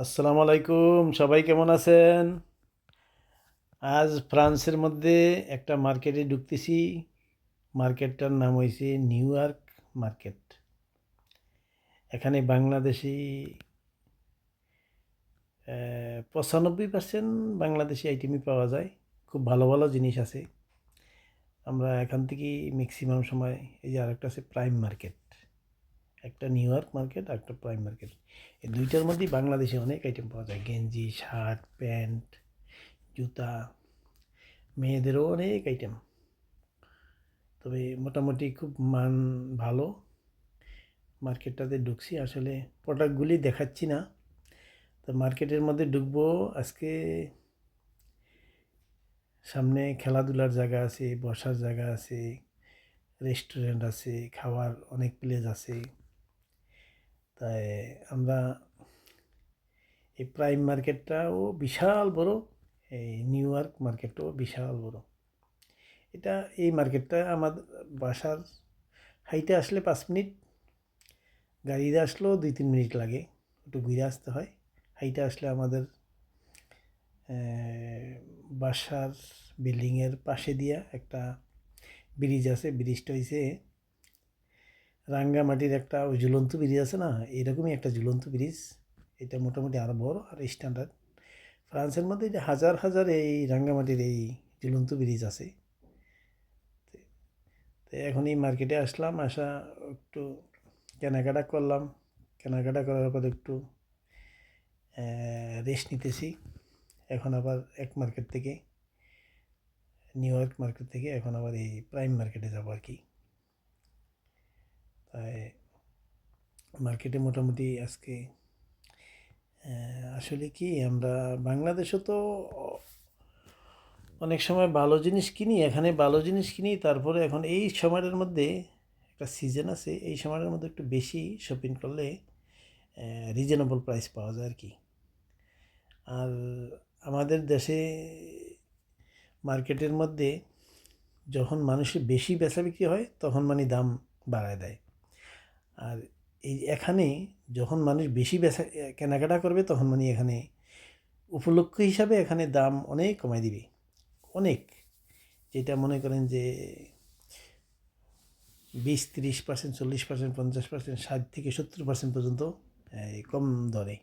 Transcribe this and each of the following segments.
আসসালামু আলাইকুম, সবাই কেমন আছেন? আজ ফ্রান্সের মধ্যে একটা মার্কেটে ঢুকতেছি। মার্কেটটার নাম হয়েছে নিউ ইয়র্ক মার্কেট। এখানে বাংলাদেশি 95% বাংলাদেশি আইটেমই পাওয়া যায়। খুব ভালো ভালো জিনিস আছে। আমরা এখান থেকেই ম্যাক্সিমাম সময়, এই যে আরেকটা আছে প্রাইম মার্কেট, একটা নিউ ইয়র্ক মার্কেট আর একটা প্রাইম মার্কেট। এই দুইটার মধ্যেই বাংলাদেশি অনেক আইটেম পাওয়া যায়, গেঞ্জি, শার্ট, প্যান্ট, জুতা, মেয়েদেরও অনেক আইটেম। তবে মোটামুটি খুব মান ভালো। মার্কেটটাতে ঢুকছি, আসলে প্রোডাক্টগুলি দেখাচ্ছি না। তো মার্কেটের মধ্যে ঢুকবো আজকে। সামনে খেলাধুলার জায়গা আছে, বসার জায়গা আছে, রেস্টুরেন্ট আছে, খাওয়ার অনেক প্লেস আছে। তাই আমরা এই প্রাইম মার্কেটটাও বিশাল বড়, এই নিউ ইয়র্ক মার্কেটটাও বিশাল বড়। এটা এই মার্কেটটা আমাদের বাসার হাইটে আসলে 5 মিনিট, গাড়িতে আসলেও 2-3 মিনিট লাগে, একটু ঘুরে আসতে হয়। হাইটে আসলে আমাদের বাসার বিল্ডিংয়ের পাশে দিয়া একটা ব্রিজ আছে। ব্রিজটা হয়েছে রাঙ্গামাটির একটা ওই ঝুলন্ত ব্রিজ আছে না, এরকমই একটা ঝুলন্ত ব্রিজ। এটা মোটামুটি আরও বড় আর স্ট্যান্ডার্ড। ফ্রান্সের মধ্যে যে হাজার হাজার এই রাঙ্গামাটির এই ঝুলন্ত ব্রিজ আছে। তো এখন এই মার্কেটে আসলাম, আসা একটু কেনাকাটা করলাম। কেনাকাটা করার পর একটু রেস্ট নিতেছি। এখন আবার এক মার্কেট থেকে, নিউ ইয়র্ক মার্কেট থেকে এখন আবার এই প্রাইম মার্কেটে যাবো আর কি। তাই মার্কেটে মোটামুটি আজকে আসলে কি, আমরা বাংলাদেশও তো অনেক সময় ভালো জিনিস কিনি, এখানে ভালো জিনিস কিনি। তারপরে এখন এই সময়ের মধ্যে একটা সিজন আছে, এই সময়ের মধ্যে একটু বেশি শপিং করলে রিজনেবল প্রাইস পাওয়া যায় আর কি। আর আমাদের দেশে মার্কেটের মধ্যে যখন মানুষের বেশি বেচা বিক্রি হয় তখন মানে দাম বাড়ায় দেয়। আর এই এখানে যখন মানুষ বেশি বেচা কেনাকাটা করবে তখন মানে এখানে উপলক্ষ হিসাবে এখানে দাম অনেক কমায় দিবে, অনেক। যেটা মনে করেন যে 20-30%, 40%, 50%, 60-70% পর্যন্ত কম দরে।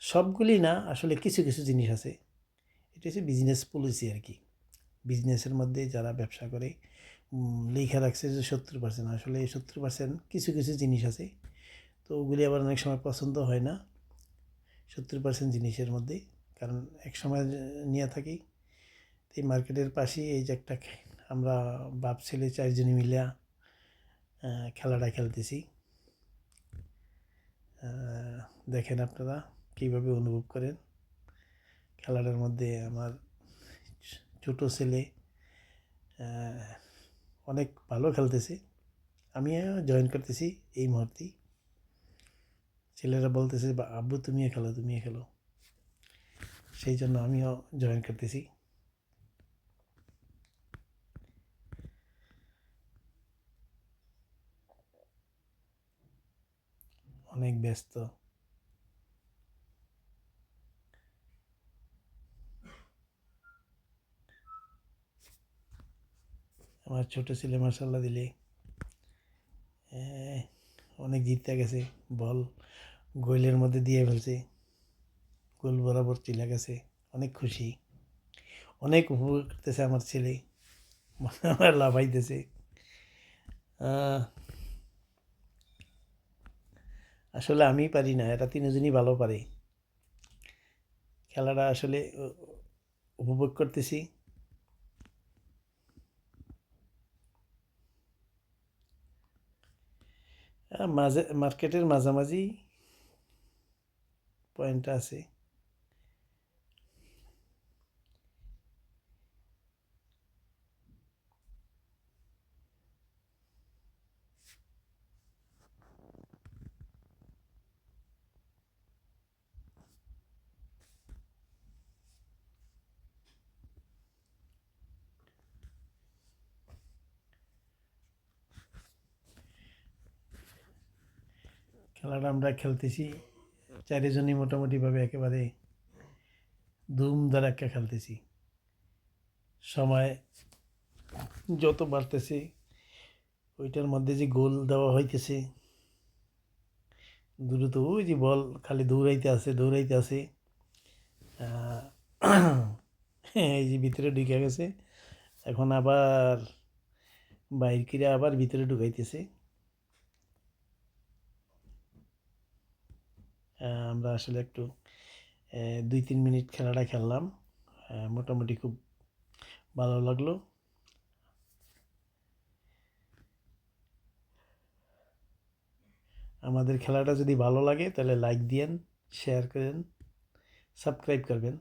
সবগুলি না, আসলে কিছু কিছু জিনিস আছে। এটা হচ্ছে বিজনেস পলিসি আর কি। বিজনেসের মধ্যে যারা ব্যবসা করে লেখা রাখছে যে 70%, আসলে এই 70% কিছু কিছু জিনিস আছে। তো ওগুলি আবার অনেক সময় পছন্দ হয় না 70% জিনিসের মধ্যে। কারণ এক সময় নিয়ে থাকি, এই মার্কেটের পাশেই এই যে একটা, আমরা বাপ ছেলে 4 জনে মিলে খেলাটা খেলতেছি। দেখেন আপনারা কীভাবে অনুভব করেন। খেলাটার মধ্যে আমার ছোটো ছেলে অনেক ভালো খেলতেছে, আমিও জয়েন করতেছি এই মুহূর্তেই। ছেলেরা বলতেছে আব্বু তুমিও খেলো, তুমিও খেলো, সেই জন্য আমিও জয়েন করতেছি। অনেক ব্যস্ত। আমার ছোটো ছেলে মার্শাল্লাহ দিলে অনেক জিততে গেছে, বল গোলের মধ্যে দিয়ে ফেলছে, গোল বরাবর চলে গেছে। অনেক খুশি, অনেক উপভোগ করতেছে আমার ছেলে, আমার লাফাইতেছে। আসলে আমি পারি না, এরা তিনজনই ভালো পারে। খেলাটা আসলে উপভোগ করতেছি। মাঝে মার্কেটের মাঝামাঝি পয়েন্টটা আছে। খেলাটা আমরা খেলতেছি চারিজনই মোটামুটিভাবে একেবারে ধুম ধারাক্কা খেলতেছি। সময় যত বাড়তেছে ওইটার মধ্যে যে গোল দেওয়া হইতেছে দ্রুত, ওই যে বল খালি দৌড়াইতে আছে। এই যে ভিতরে ঢুকে গেছে, এখন আবার বাইর করে আবার ভিতরে ঢুকাইতেছে। আমরা আসলে একটু 2-3 মিনিট খেলাটা খেললাম, মোটামুটি খুব ভালো লাগলো। আমাদের খেলাটা যদি ভালো লাগে তাহলে লাইক দিয়েন, শেয়ার করেন, সাবস্ক্রাইব করবেন।